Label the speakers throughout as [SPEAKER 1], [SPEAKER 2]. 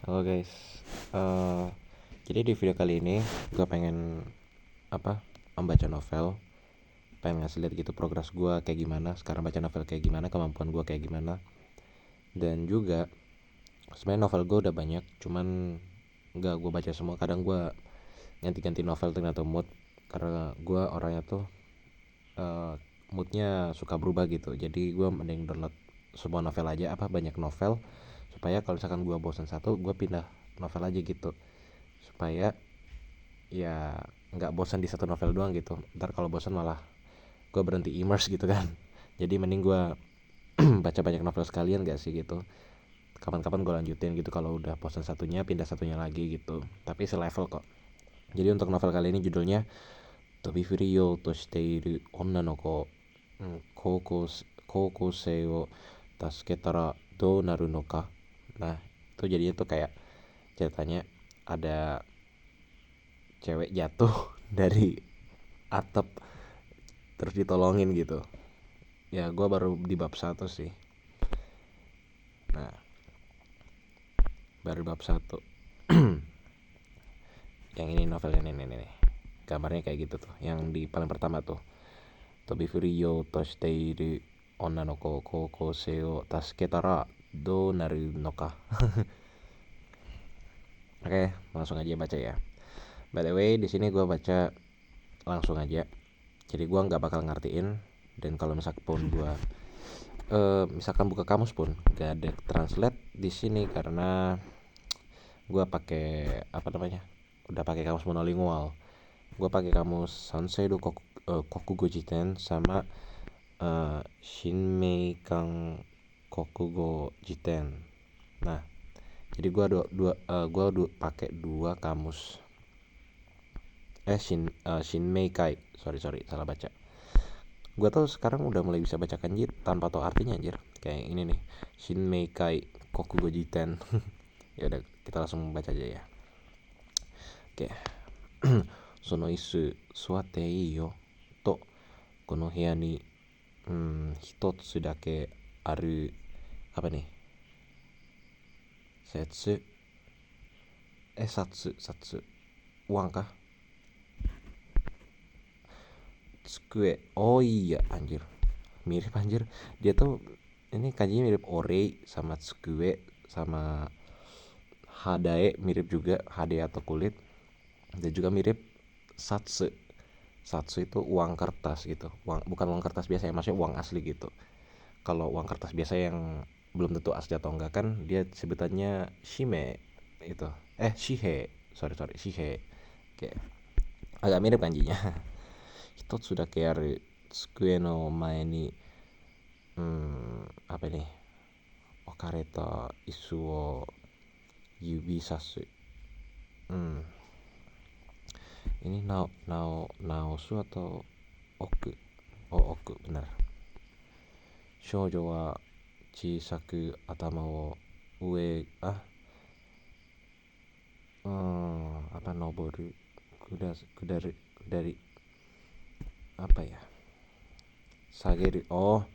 [SPEAKER 1] Halo guys, Eh, jadi di video kali ini gue pengen membaca novel, pengen ngasih lihat gitu progres gue kayak gimana, sekarang baca novel kayak gimana, kemampuan gue kayak gimana, dan juga sebenarnya novel gue udah banyak, cuman nggak gue baca semua. Kadang gue ganti-ganti novel tergantung mood, karena gue orangnya tuh eh, moodnya suka berubah gitu. Jadi gue mending download semua novel aja, banyak novel, supaya kalau misalkan gue bosan satu, gue pindah novel aja gitu, supaya ya nggak bosan di satu novel doang gitu. Ntar kalau bosan malah gue berhenti immerse gitu kan. Jadi mending gue baca banyak novel sekalian gak sih gitu, kapan-kapan gue lanjutin gitu. Kalau udah bosan satunya pindah satunya lagi gitu, tapi selevel kok. Jadi untuk novel kali ini judulnya Tobi Furio to shiteiru onna no ko koukosei wo tasuketara dou naru no ka. Nah itu jadinya tuh kayak ceritanya ada cewek jatuh dari atap terus ditolongin gitu. Ya gue baru di bab satu sih. Nah baru bab satu. Yang ini novel ini nih, gambarnya kayak gitu tuh. Yang di paling pertama tuh, Tobi Furio to shiteiru onna no ko koukosei o tasuketara dou naru no ka. Oke, langsung aja baca ya. By the way, di sini gue baca langsung aja. Jadi gue nggak bakal ngertiin. Dan kalau misalkan buka kamus pun nggak ada translate di sini, karena gue pakai udah pakai kamus monolingual. Gue pakai kamus Sanseido Kokugo Jiten sama Shinmeikan Kokugo Jiten. Nah, jadi gue pakai dua kamus. Shinmeikai. Sorry, salah baca. Gue tuh sekarang udah mulai bisa baca kanji tanpa tahu artinya anjir. Kayak ini nih, Shinmeikai Kokugo Jiten. Ya udah, kita langsung baca aja ya. Oke. その椅子座っていいよとこの部屋に一つだけあるapa nih setsu satsu uang kah tsukue oh iya anjir, mirip anjir. Dia tuh ini kanjinya mirip ore sama tsukue sama hadae, mirip juga hadae atau kulit. Dan juga mirip satsu. Satsu itu uang kertas gitu, bukan uang kertas biasa ya, maksudnya uang asli gitu. Kalau uang kertas biasa yang belum tentu asli atau enggak kan dia sebutannya shime itu, shihe, sorry shihe. Kayak agak mirip kanjinya. Hitotsu dake aru tsukue no mae ni apa nih okareta isu wo yubi sasu. Ini naosu atau oku. Oh, oku benar. Shoujo wa chisaku atama wo ue noboru kudari apa ya, sageru. Oh,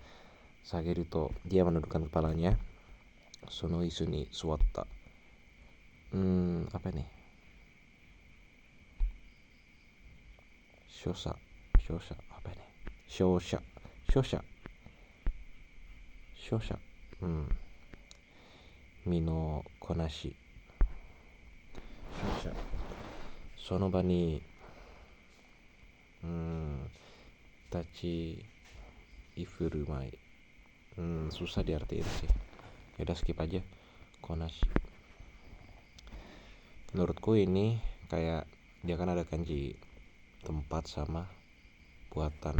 [SPEAKER 1] sageru to dia menundukkan kepalanya. Sono isu ni suwatta. Apa nih, shosha apa nih, shosha. Mino konashi shosha. Sono ba ni tachi ifurumai. Susah diartiin sih. Ya udah skip aja. Konashi. Menurutku ini kayak dia kan ada kanji tempat sama buatan.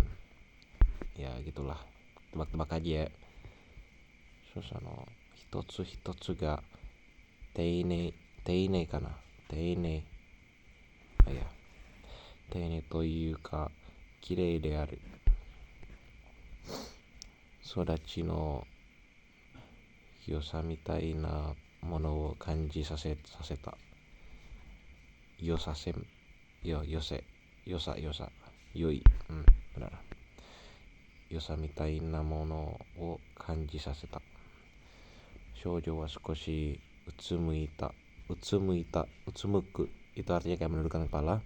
[SPEAKER 1] Ya gitulah. Tebak-tebak aja ya. Susah no hitotsu hitotsu ga teine kana. Teine. Ah ya. Teine toいうか綺麗である。育ちの良さみたいなものを感じさせた。よさせよせよさよい、benar. 良さみたいなものを感じさせた。少女は少しうつむいた。utsumuita, utsumuku itu artinya kayak menundukkan kepala.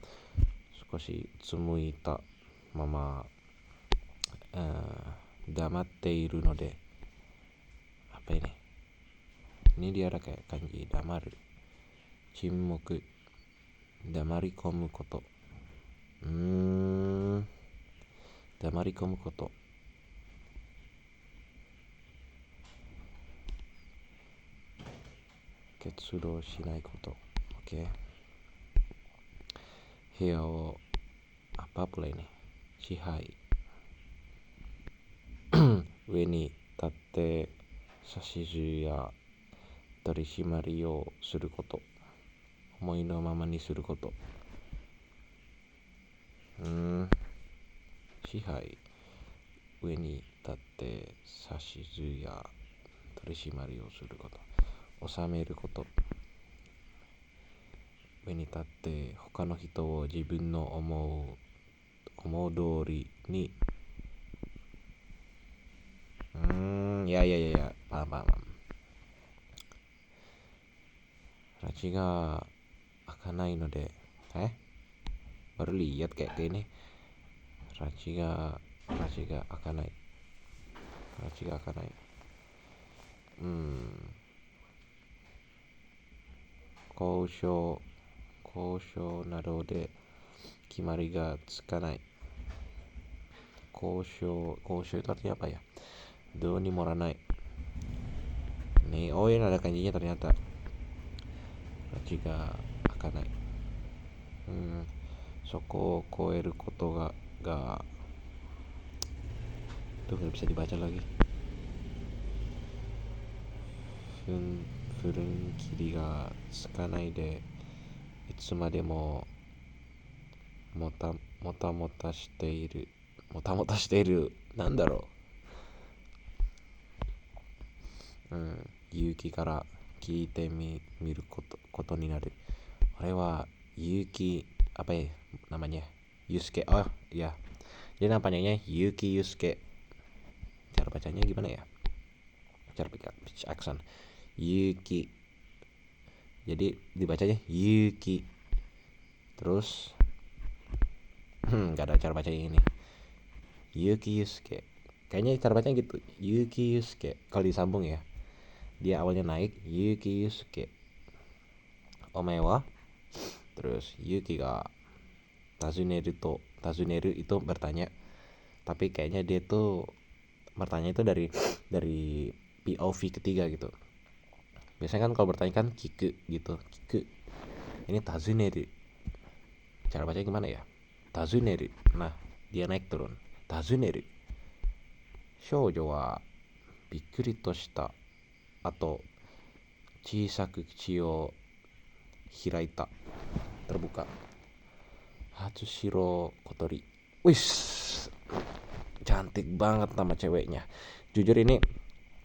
[SPEAKER 1] Skoshi utsumuita mama damatte iru node. Apa ini? Ini dia ada kayak kanji damaru, chinmoku, damarikomu koto. Damarikomu koto. Ketsudou shinai koto. Oke. Buya o apa pula ini? Shihai. 上に立って指図や取り締まりをすること。思いのままにすること。支配。上に立って指図や取り締まりをすること。収めること。上に立って他の人を自分の思う通りにya paham. Rachi ga akanai node. Baru lihat kayak gini. Rachi ga akanai. Kousho nado de kimari ga tsukanai. Kousho itu artinya apa ya? Do ni moranai. Nih, ini ada kanjinya ternyata. Rachi ga akanai. Soko koeru koto ga tuh nggak bisa dibaca lagi. Furun kiri ga tsukanai de itsumade mo mota shite iru. Nandaro? Yuki kara kiite miru koto ni naru. Ore wa Yuki apa ya namanya? Yusuke. Oh ya. Jadi namanya Yuki Yusuke. Cara bacanya gimana ya? Cara pitch accent. Yuki. Jadi dibacanya Yuki. Terus nggak ada cara bacanya ini. Yuki Yusuke. Kayaknya cara bacanya gitu. Yuki Yusuke. Kalau disambung ya. Dia awalnya naik Yuki Yusuke. Omae wa. Terus Yuki ga tazuneru itu bertanya. Tapi kayaknya dia tuh bertanya itu dari POV ketiga gitu. Biasanya kan kalau bertanya kan kiku gitu. Kiku. Ini tazuneru. Cara bacanya gimana ya? Tazuneru. Nah, dia naik turun. Tazuneru. Shoujo wa bikkuri to shita. Ato chisaku kichi o hiraita. Terbuka. Hatsushiro Kotori. Wis, cantik banget nama ceweknya. Jujur ini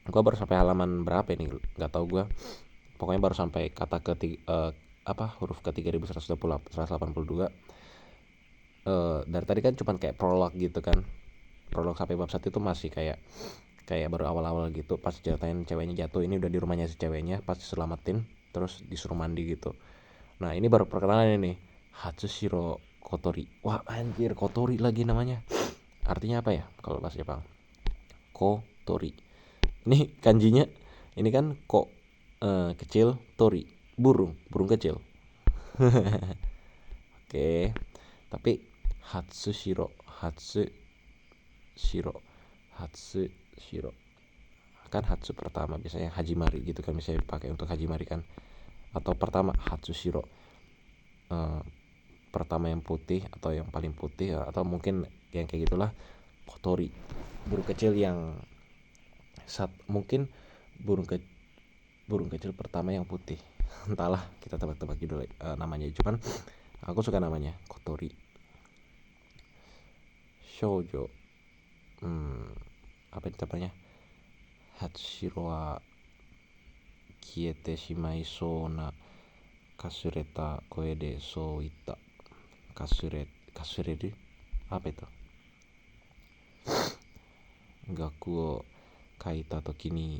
[SPEAKER 1] gue baru sampai halaman berapa ini? Gak tau gue. Pokoknya baru sampai kata huruf ke 3182. Dari tadi kan cuman kayak prolog gitu kan. Prolog sampai bab 1 itu masih kayak baru awal-awal gitu. Pas ceritain ceweknya jatuh, ini udah di rumahnya si ceweknya, pas diselamatin terus disuruh mandi gitu. Nah, ini baru perkenalan ini. Hatsushiro Kotori. Wah, anjir, Kotori lagi namanya. Artinya apa ya kalau bahasa Jepang? Kotori. Ini kanjinya, ini kan kecil, tori, burung kecil. Oke. Tapi Hatsushiro kan Hatsu pertama, biasanya Hajimari gitu kan, bisa dipakai untuk Hajimari kan, atau pertama Hatsushiro, pertama yang putih atau yang paling putih, atau mungkin yang kayak gitulah. Kotori, burung kecil yang mungkin burung kecil pertama yang putih. Entahlah, kita tebak-tebak judul namanya, cuman aku suka namanya Kotori. Shoujo, apa itu namanya? Hatsushiro wa kiete shimai sou na kasureta koe de sou itta. Kasureru? Apa itu? Gaku o kaita toki ni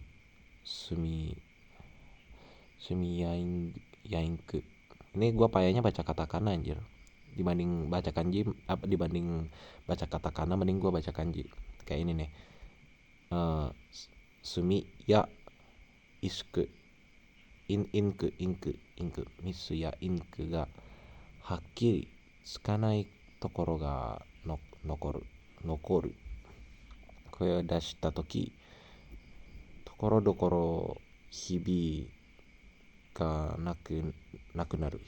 [SPEAKER 1] sumiyain yainku. Ini gue payahnya baca katakana anjir. Dibanding baca kanji, dibanding baca katakana mending gue baca kanji. Kayak ini nih. Sumi ya isku. Inku. Misu ya inku ga hakkiri tsukanai tokoro ga nokoru. Koeを出したとき、ところどころひびがなくなる。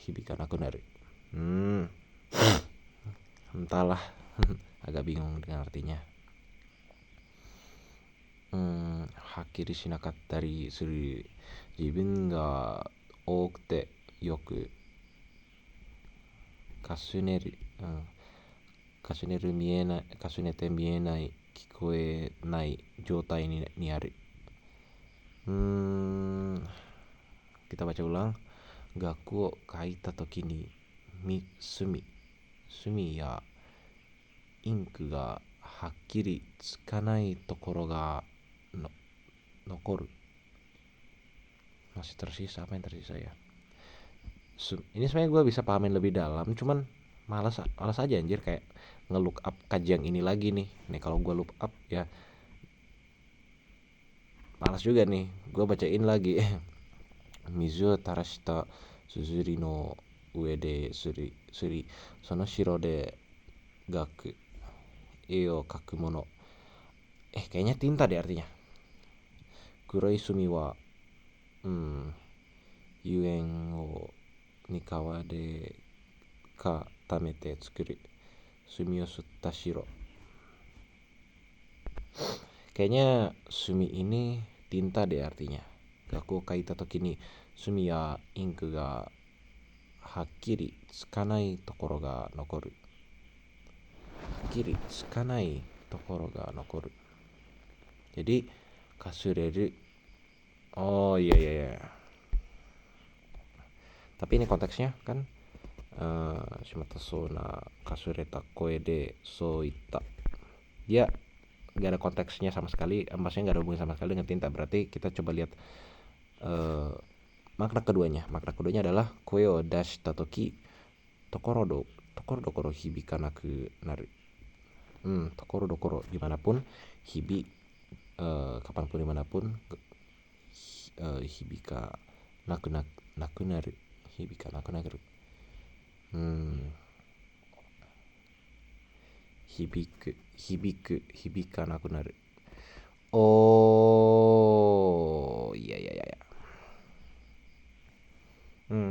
[SPEAKER 1] Entahlah, agak bingung dengan artinya. Hakiri shinakattari suru jibun ga okute yoku kasuneru. かすねて見えない聞こえない状態にある。Kita baca ulang. Gaku o kaita toki ni sumi ya inku ga hakkiri tsukanai tokoro ga nokoru. Masih tersisa, apa yang tersisa ya? Ini sebenarnya gue bisa pahamin lebih dalam, cuman malas aja anjir kayak nge-look up kajian ini lagi nih. Nih kalau gue look up ya malas juga nih, gue bacain lagi. Mizu o tarashita suzuri no ue de suri sono shiro de gaku e o kaku mono. Kayaknya tinta deh artinya. Kuroi sumi wa yuen o nikawa de ka tamete tsukuru sumi o sutta shiro. Kayaknya sumi ini tinta deh artinya. Gaku kaita toki ni sumi ya inku ga hakkiri tsukanai tokoro ga nokoru. Hakkiri tsukanai tokoro ga nokoru. Jadi kasureru. Oh iya. Tapi ini konteksnya kan shimata so na kasureta koe de so itta. Dia gak ada konteksnya sama sekali, maksudnya gak ada hubungan sama sekali dengan tinta. Berarti kita coba lihat makna keduanya. Makna keduanya adalah koe o dashita toki tokoro dokoro hibikanaku naru. Tokoro dokoro dimanapun, hibi kapanpun dimanapun, hibika naku naru. Hibika naku naru. Hibika naku naru. Oh iya.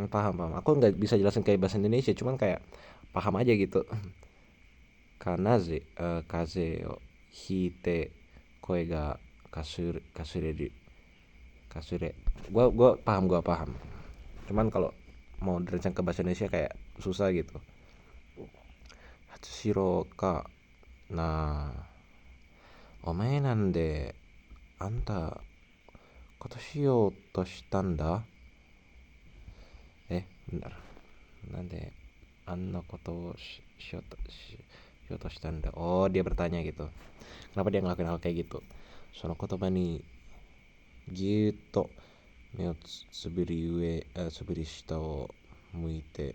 [SPEAKER 1] Paham. Aku nggak bisa jelasin kayak bahasa Indonesia, cuman kayak paham aja gitu. Kanaze kaze o hite koe ga kasureru. Gua paham. Cuman kalau mau dirancang ke bahasa Indonesia kayak susah gitu. Hatsushiro ka. Nah, omae nande anta koto shiyouto shitanda? Bentar. Nande anna koto shiyouto shitanda? Oh, dia bertanya gitu. Kenapa dia ngelakuin hal kayak gitu? Sono kotoba ni gyuto me o tsuburi shita o muite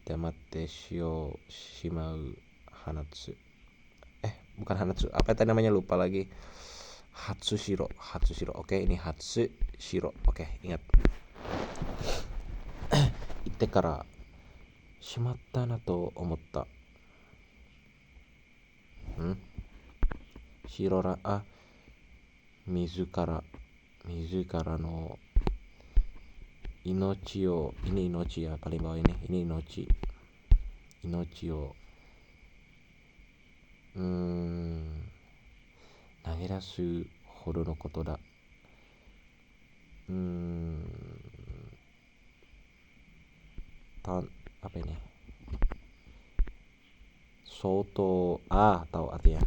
[SPEAKER 1] damatte shimau hanatsu. Bukan hanatsu, apa tadi namanya, lupa lagi. Hatsushiro. Oke, ini Hatsushiro. Oke, ingat. Itte kara shimatta na to omotta. Shirora mizu kara no inochi o, ini inochi ya paling bawah ini inochi o nagerasu hodo no koto da. Apa ini? Soto tahu artinya.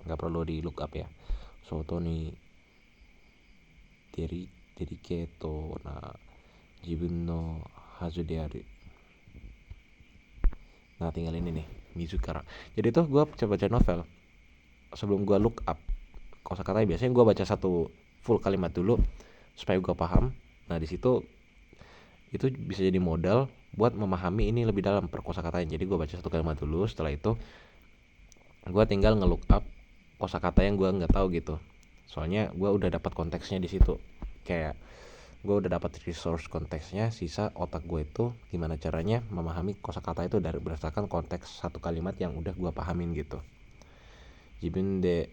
[SPEAKER 1] Nggak perlu di look up ya. Soto ni deriketo na jibun no hazu de aru. Nah, tinggal ini nih, Mizukara. Jadi tuh gue coba baca novel, sebelum gue look up kosakatanya biasanya gue baca satu full kalimat dulu supaya gue paham. Nah, di situ itu bisa jadi modal buat memahami ini lebih dalam perkosakatanya. Jadi gue baca satu kalimat dulu, setelah itu gue tinggal nge-look up kosakata yang gue nggak tahu gitu. Soalnya gue udah dapat konteksnya di situ. Kayak gue udah dapat resource konteksnya, sisa otak gue itu gimana caranya memahami kosakata itu dari berdasarkan konteks satu kalimat yang udah gue pahamin gitu. Jibun de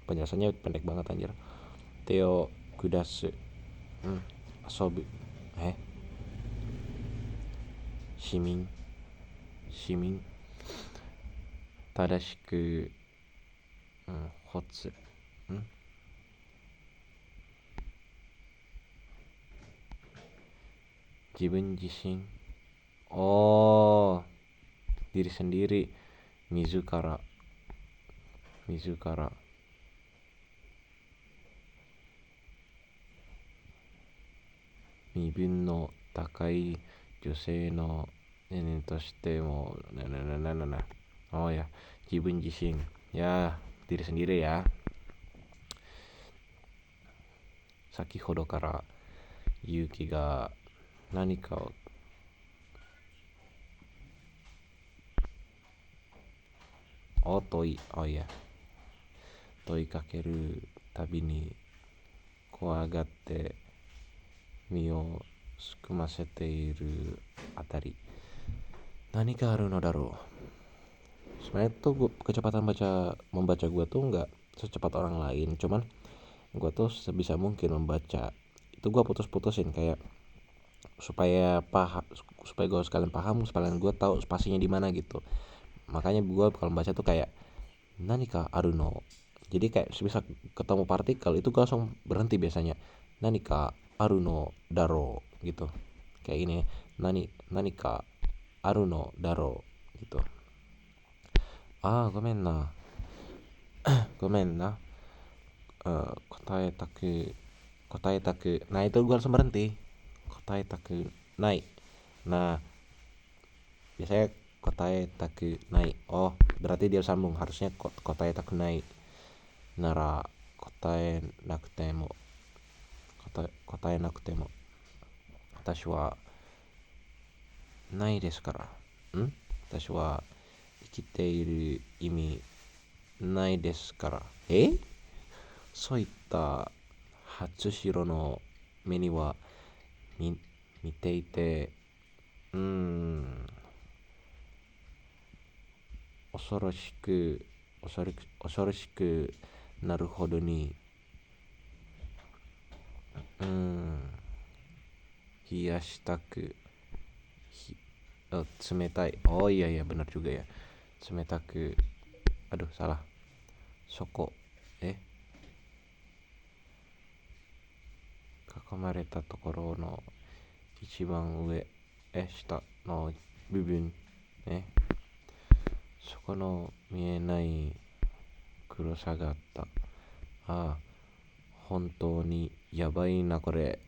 [SPEAKER 1] penjelasannya pendek banget anjir. Teo kudasu asobu shimin shimin tadashiku hotsu jibun jishin, oh diri sendiri, mizu kara mibun no takai josei no nenek toshite mo oh ya, jibun jishin ya, diri sendiri ya. Sakihodo kara Yuki ga nanika o toikakeru tabi ni kowagatte mi o sukumasete iru atari nanika aru no daro. Sebenarnya tuh kecepatan membaca gue tuh nggak secepat orang lain, cuman gue tuh sebisa mungkin membaca itu gue putus-putusin kayak supaya gue sekalian paham, sekalian gue tahu spasinya di mana gitu. Makanya gue kalau membaca tuh kayak nanika aruno, jadi kayak sebisa ketemu partikel itu gue langsung berhenti biasanya, nanika aruno daro gitu, kayak ini nanika aruno daro gitu. Gomen na kotaetaku nah itu gue langsung berhenti, kotaetaku nai. Nah biasanya kotaetaku nai, oh berarti dia sambung, harusnya kotaetaku nai nara kotae nakutemo watashi wa nai desu kara watashi wa ikiteiru imi nai desu kara,そういった初白の目には見ていて恐ろしくなるほどに冷やしたく冷たい, oh iya benar juga ya, 冷たく aduh salah, soko 囲まれたところの一番上下の部分ね、そこの見えない黒さがあった。本当にやばいなこれ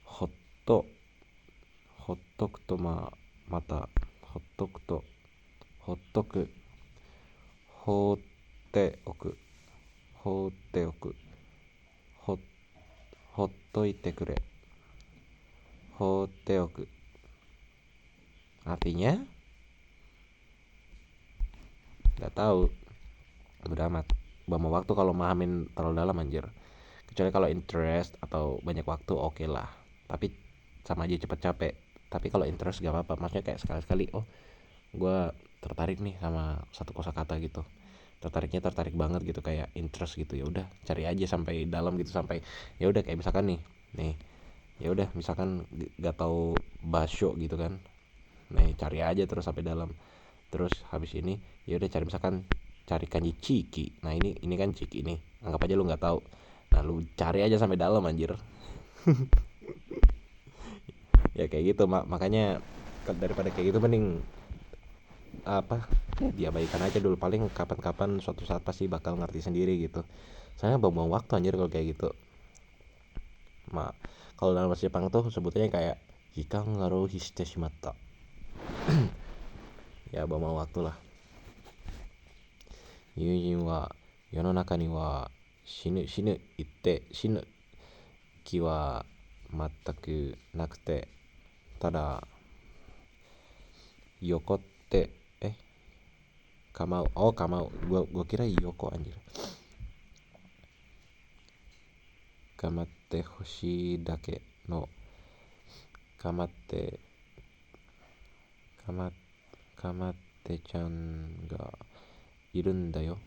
[SPEAKER 1] ほっとくとまたほっとく放っておくほっといてくれ放っておく, artinya nggak tahu, udah amat, buang waktu kalau mahamin terlalu dalam anjir. Kecuali kalau interest atau banyak waktu oke lah, tapi sama aja cepet capek. Tapi kalau interest gak apa-apa, maksudnya kayak sekali-sekali gue tertarik nih sama satu kosakata gitu, tertarik banget gitu, kayak interest gitu, ya udah cari aja sampai dalam gitu, sampai ya udah kayak misalkan nih ya udah misalkan gak tahu basho gitu kan, nih cari aja terus sampai dalam, terus habis ini ya udah cari kanji ciki, nah ini kan ciki nih, anggap aja lu nggak tahu, nah lu cari aja sampai dalam anjir. Ya kayak gitu, makanya daripada kayak gitu mending diabaikan aja dulu, paling kapan-kapan suatu saat pasti bakal ngerti sendiri gitu. Soalnya buang waktu anjir kalau kayak gitu. Kalau dalam bahasa Jepang tuh sebutnya kayak hikan ngaruh histe shimatta. Ya buang waktu lah. Yujin wa yononaka ni wa shinu itte shinu 気は全くなくて、ただ横って構う構うgua kira Yoko anjir. 構ってほしいだけの構って構ってちゃんがいるんだよ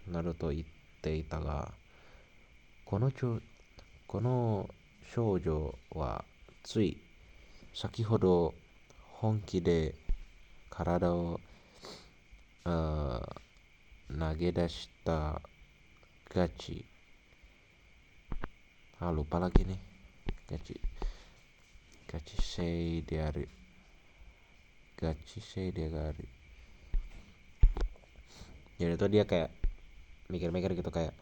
[SPEAKER 1] などと言っていたが、この少女はつい先ほど本気で体を投げ出したガチlupa lagi nih gachi sei de aru jadi tuh dia kayak mikir-mikir gitu, kayak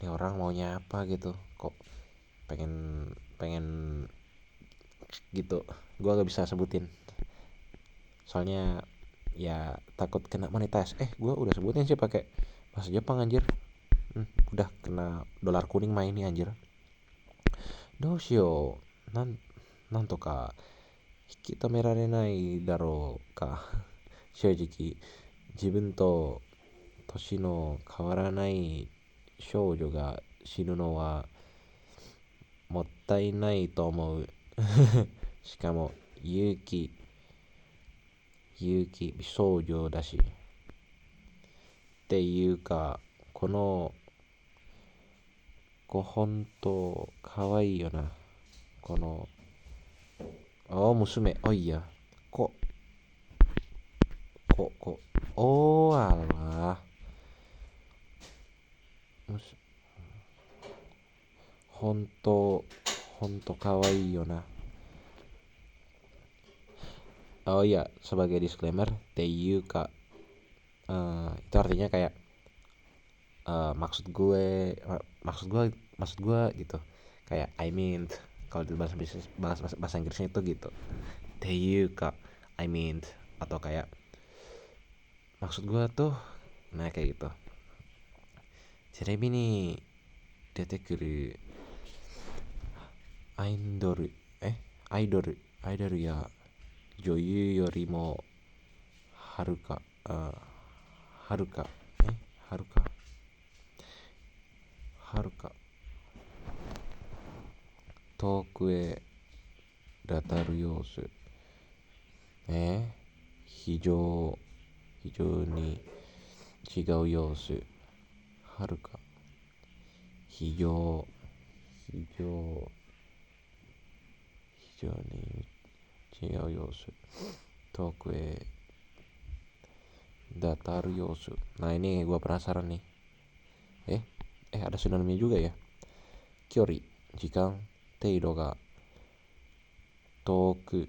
[SPEAKER 1] ini orang maunya apa gitu, kok pengen pengen gitu. Gua gak bisa sebutin soalnya ya takut kena monetize. Gua udah sebutin sih pakai bahasa Jepang anjir. Udah kena dolar kuning main ini anjir. Doshioなんとか引き止められないだろうか。正直自分と年の変わらない少女が死ぬのはもったいないと思う。しかも勇気少女だし。っていうかこの子ほんとかわいいよな。この娘、oh iya, kok oh alah, honto kawaii yo na. Oh iya, sebagai disclaimer, teiyuka itu artinya kayak maksud gue gitu. Kayak I mean, kalau di bahasa Inggrisnya itu gitu. Teiyuka, I mean, atau kayak maksud gue tuh, nah kayak gitu. Terebi ni detekuru aidol ya joyu yorimo haruka haruka遠くへ渡る様子非常に違う様子はるか非常に違う様子遠くへ渡る様子. Nah ini gue penasaran nih. Ada sinonimnya juga ya. Kyori, jika teido ga toku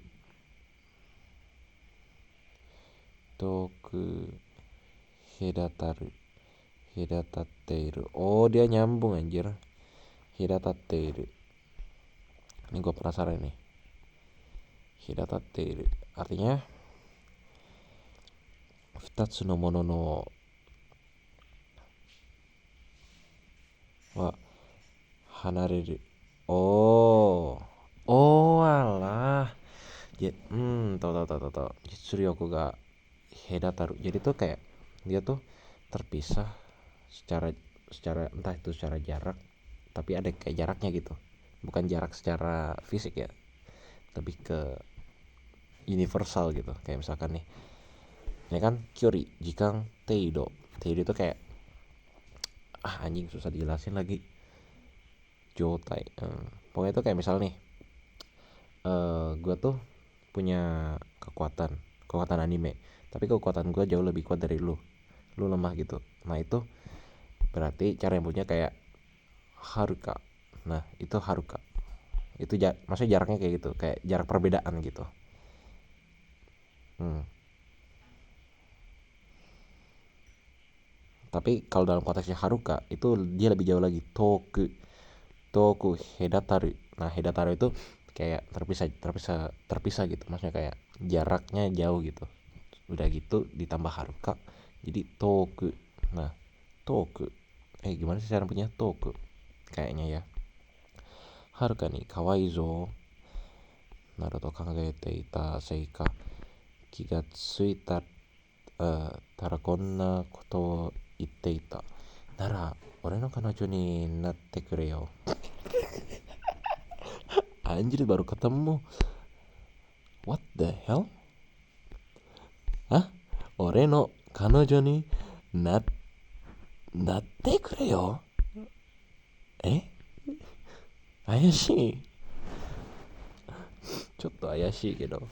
[SPEAKER 1] hidatatatteiru. Oh, dia nyambung anjir. Hidatatatteiru. Ini gue penasaran nih. Hidatatatteiru artinya futatsu no mono no wa hanareru. Oh alah. Tahu. Jutsuryoku ga hedataru. Jadi tuh kayak dia tuh terpisah secara entah itu secara jarak, tapi ada kayak jaraknya gitu. Bukan jarak secara fisik ya, lebih ke universal gitu. Kayak misalkan nih, ya kan, kyori jikang teido itu kayak anjing susah dijelasin lagi. Jotai, pokoknya itu kayak misal nih, gue tuh punya kekuatan anime, tapi kekuatan gue jauh lebih kuat dari lu lemah gitu. Nah itu berarti cara yang punya kayak haruka. Nah itu haruka itu maksudnya jaraknya kayak gitu, kayak jarak perbedaan gitu. Tapi kalau dalam konteksnya haruka itu dia lebih jauh lagi. Toku hedataru. Nah hedataru itu kayak terpisah gitu, maksudnya kayak jaraknya jauh gitu. Udah gitu ditambah haruka jadi toku. Nah toku gimana sih cara punya toku kayaknya ya. はるかに可愛いぞなどと考えていたせいか、気がついた、たらこんなことを言っていた。なら俺の彼女になってくれよ。Anjir baru ketemu. What the hell? Hah? 俺の彼女になってくれよ。え怪しい。ちょっと怪しいけど。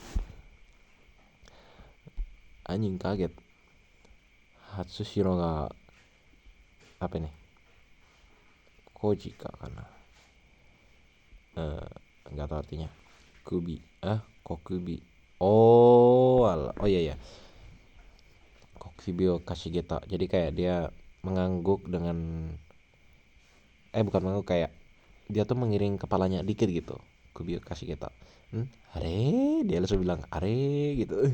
[SPEAKER 1] Anjing kaget. Hatsushiro ga apa nih? Kojika karena nggak tahu artinya. Kubi. Kokubi. Oh, oh iya ya. Kokubi o kashigeta. Jadi kayak dia mengangguk dengan bukan mengangguk, kayak dia tuh mengiring kepalanya dikit gitu. Kubi o kashigeta. Are, dia langsung bilang are gitu.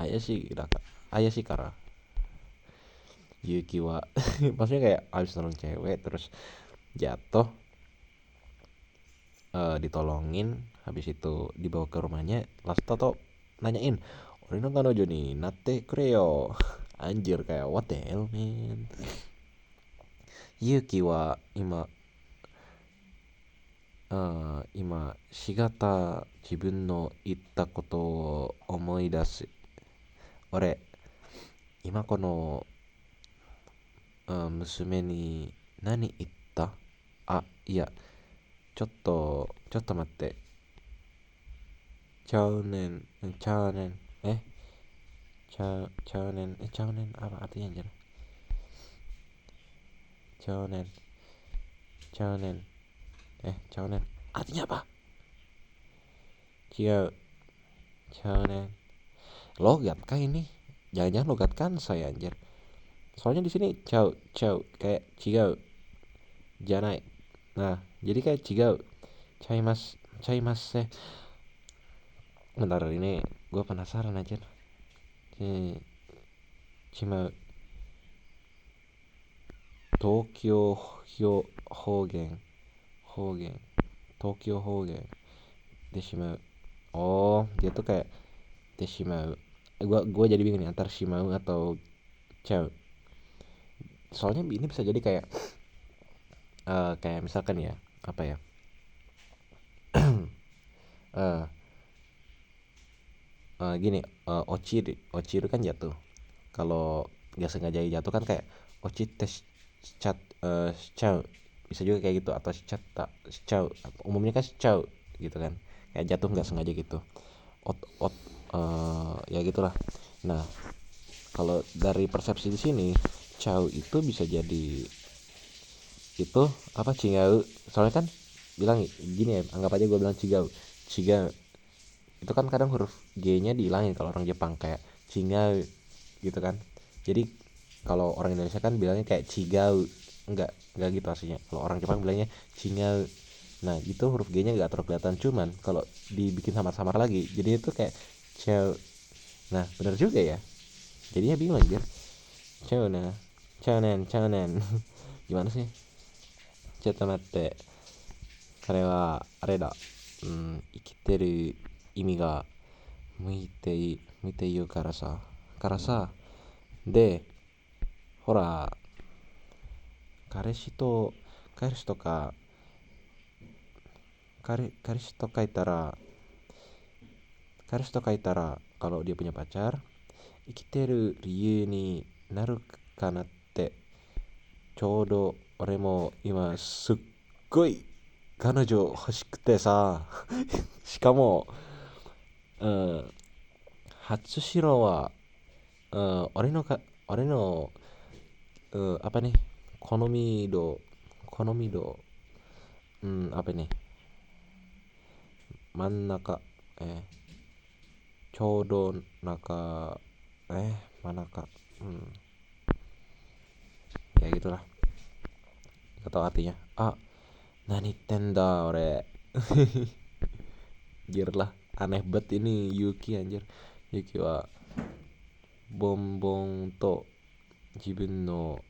[SPEAKER 1] Ayah sih Kara. Yuki wa maksudnya kayak abis nolong cewek terus jatuh, ditolongin, habis itu dibawa ke rumahnya, lalu Toto nanyain ori no kanojo ni natte kureo. Anjir, kayak what the hell man. Yuki wa ima shigata jibun no itta koto o omoidasu. Ore ima kono musume ni nani itta? Iya, ちょっと待って。ちゃうねん、ちゃうねん、ちゃうねん、ちゃうねん、artinya anjir. ちゃうねん、ちゃうねん、ちゃうねん. Artinya apa? 違う、ちゃうねん. Logat kah ini? Jangan-jangan logat kan saya anjir. Soalnya di sini cau, kayak cigau, janai. Nah, jadi kayak cigau. Cai mas seh. Bentar, ini gue penasaran aja. Cima Tokyo Hogen Tokyo Hogen Deshimau. Oh, dia tuh kayak Deshimau. Gua jadi bingung nih antar Shimau atau Chow. Soalnya ini bisa jadi kayak kayak misalkan ya, apa ya? eh Gini, Ochiru kan jatuh. Kalau nggak sengaja jatuh kan kayak Ochi tes chat Chow. Bisa juga kayak gitu, atau chat tak Chow. Umumnya kan Chow gitu kan. Kayak jatuh nggak sengaja gitu. Ot ya gitulah. Nah, kalau dari persepsi di sini, Chow itu bisa jadi itu apa cingau. Soalnya kan bilang gini ya, anggap aja gue bilang cigau itu kan kadang huruf G-nya dihilangin kalau orang Jepang, kayak cingau gitu kan. Jadi kalau orang Indonesia kan bilangnya kayak cigau, enggak gitu aslinya. Kalau orang Jepang bilangnya cingau. Nah, itu huruf G-nya nggak terlalu kelihatan, cuman kalau dibikin samar-samar lagi jadi itu kayak ceu. Nah, benar juga ya, jadinya bingung aja. Ceu nah, ceu nen gimana sih? Chatamatte, 彼はあれだ、生きてる意味が向いているからさで、ほら、彼氏と彼氏とか彼氏と書いたらkalau dia punya pacar, 生きてる理由になるかなって。ちょうど俺も今すっごい彼女欲しくてさ。しかも、うん、初白は、俺の、apa nih, 好み度、apa nih, 真ん中、ちょうど中、真ん中, ya gitulah, gak tau artinya. Nani tenda ore. Anjir lah, aneh banget ini Yuki anjir. Yuki wa bonbon to jibun no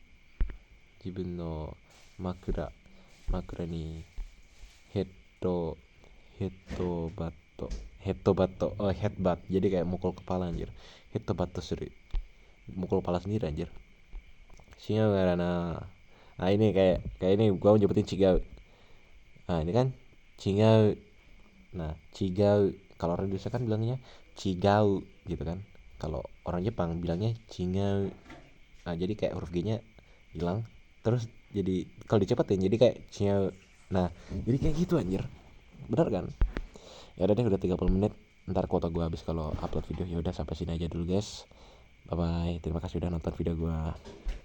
[SPEAKER 1] makura ni Hito hitobato hitobato oh headbutt, jadi kayak mukul kepala anjir. Hitobato seri, mukul kepala sendiri anjir. Singa karena, nah ini kayak ini gua mau nyebutin Cigau. Nah ini kan Cingau. Nah Cigau, kalau orang Indonesia kan bilangnya Cigau gitu kan, kalau orang Jepang bilangnya Cingau. Nah jadi kayak huruf G nya hilang, terus jadi kalau dicepetin jadi kayak Cingau. Nah jadi kayak gitu anjir, bener kan? Ya udah deh, udah 30 menit, ntar kuota gue habis kalau upload video. Ya udah sampai sini aja dulu guys, bye bye, terima kasih udah nonton video gue.